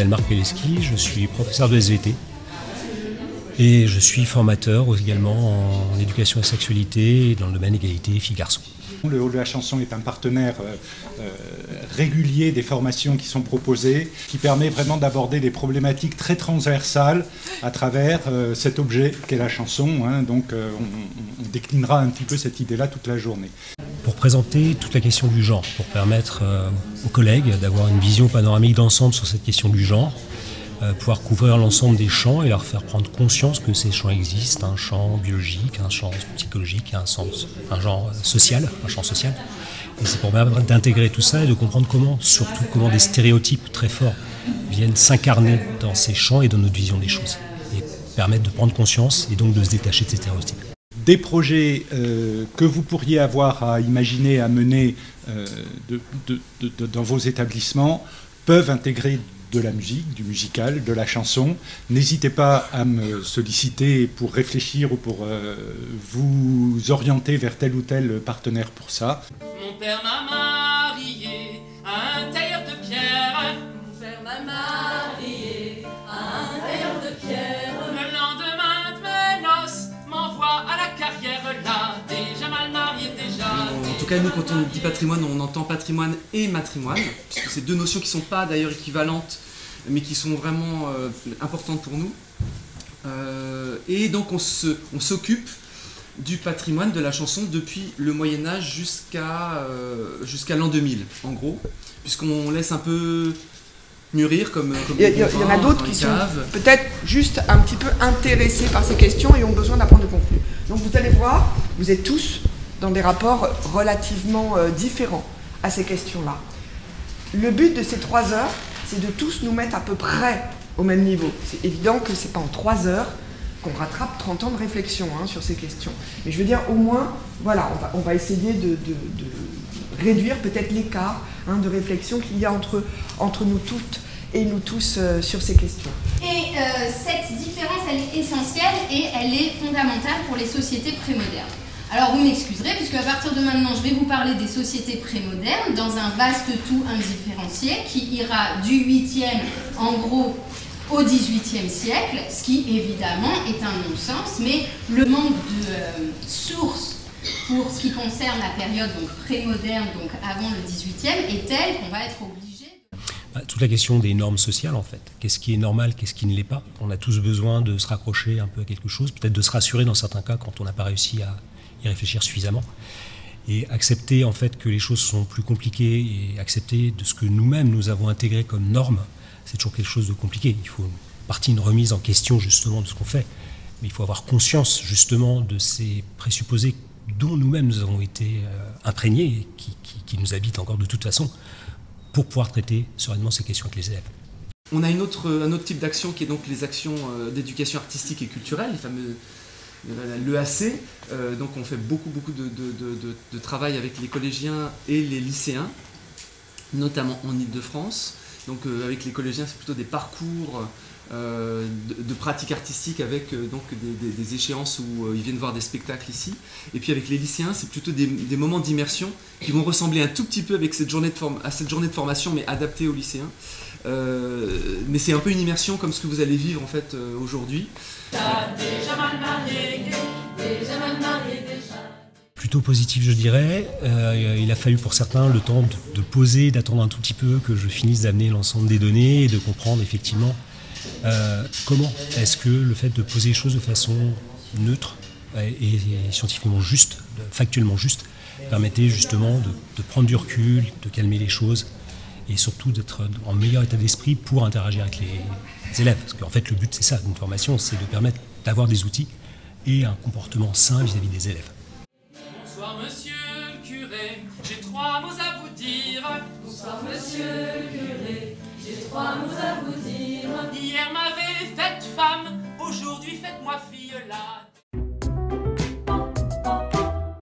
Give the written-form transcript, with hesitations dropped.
m'appelle Marc Peleski, je suis professeur de SVT et je suis formateur également en éducation à la sexualité et dans le domaine égalité filles-garçons. Le Hall de la chanson est un partenaire régulier des formations qui sont proposées, qui permet vraiment d'aborder des problématiques très transversales à travers cet objet qu'est la chanson. Donc on déclinera un petit peu cette idée-là toute la journée. Pour présenter toute la question du genre, pour permettre aux collègues d'avoir une vision panoramique d'ensemble sur cette question du genre, pouvoir couvrir l'ensemble des champs et leur faire prendre conscience que ces champs existent, un champ biologique, un champ psychologique, un genre social, un champ social. Et c'est pour permettre d'intégrer tout ça et de comprendre surtout comment des stéréotypes très forts viennent s'incarner dans ces champs et dans notre vision des choses. Et permettre de prendre conscience et donc de se détacher de ces stéréotypes. Des projets que vous pourriez avoir à imaginer, à mener dans vos établissements peuvent intégrer de la musique, du musical, de la chanson. N'hésitez pas à me solliciter pour réfléchir ou pour vous orienter vers tel ou tel partenaire pour ça. Mon père m'a marié à un tailleur de pierre. Mon père m'a marié à un tailleur de pierre. Le lendemain de mes noces m'envoie à la carrière là, déjà mal marié déjà. En tout cas, nous, quand on dit patrimoine, on entend patrimoine et matrimoine, puisque c'est deux notions qui ne sont pas d'ailleurs équivalentes, mais qui sont vraiment importantes pour nous. Et donc on s'occupe du patrimoine de la chanson depuis le Moyen-Âge jusqu'à l'an 2000, en gros, puisqu'on laisse un peu mûrir comme il y en a d'autres qui sont peut-être juste un petit peu intéressés par ces questions et ont besoin d'apprendre le contenu. Donc vous allez voir, vous êtes tous dans des rapports relativement différents à ces questions-là. Le but de ces 3 heures, c'est de tous nous mettre à peu près au même niveau. C'est évident que ce n'est pas en 3 heures qu'on rattrape 30 ans de réflexion sur ces questions. Mais je veux dire, au moins, voilà, on va essayer de réduire peut-être l'écart de réflexion qu'il y a entre nous toutes et nous tous sur ces questions. Et cette différence, elle est essentielle et elle est fondamentale pour les sociétés prémodernes. Alors vous m'excuserez, puisque à partir de maintenant, je vais vous parler des sociétés prémodernes dans un vaste tout indifférencié qui ira du 8e, en gros, au 18e siècle, ce qui évidemment est un non-sens, mais le manque de sources pour ce qui concerne la période donc prémoderne, donc avant le 18e, est telle qu'on va être obligé... Toute la question des normes sociales, en fait. Qu'est-ce qui est normal, qu'est-ce qui ne l'est pas? On a tous besoin de se raccrocher un peu à quelque chose, peut-être de se rassurer dans certains cas quand on n'a pas réussi à y réfléchir suffisamment, et accepter en fait que les choses sont plus compliquées et accepter de ce que nous-mêmes nous avons intégré comme norme, c'est toujours quelque chose de compliqué. Il faut une remise en question justement de ce qu'on fait, mais il faut avoir conscience justement de ces présupposés dont nous-mêmes nous avons été imprégnés et qui nous habitent encore de toute façon pour pouvoir traiter sereinement ces questions avec les élèves. On a un autre type d'action qui est donc les actions d'éducation artistique et culturelle, les fameux l'EAC, donc on fait beaucoup de travail avec les collégiens et les lycéens, notamment en Île-de-France. Donc avec les collégiens, c'est plutôt des parcours de pratiques artistiques avec donc des échéances où ils viennent voir des spectacles ici. Et puis avec les lycéens, c'est plutôt des moments d'immersion qui vont ressembler un tout petit peu avec cette journée de formation, mais adaptée aux lycéens. Mais c'est un peu une immersion comme ce que vous allez vivre en fait aujourd'hui. Plutôt positif, je dirais. Il a fallu pour certains le temps de poser, d'attendre un tout petit peu que je finisse d'amener l'ensemble des données et de comprendre effectivement comment est-ce que le fait de poser les choses de façon neutre et scientifiquement juste, factuellement juste, permettait justement de prendre du recul, de calmer les choses et surtout d'être en meilleur état d'esprit pour interagir avec les élèves. Parce qu'en fait, le but, c'est ça, d'une formation, c'est de permettre d'avoir des outils et un comportement sain vis-à-vis des élèves. Bonsoir monsieur le curé, j'ai 3 mots à vous dire. Bonsoir monsieur le curé, j'ai 3 mots à vous dire. Hier m'avait faite femme, aujourd'hui faites-moi fille là.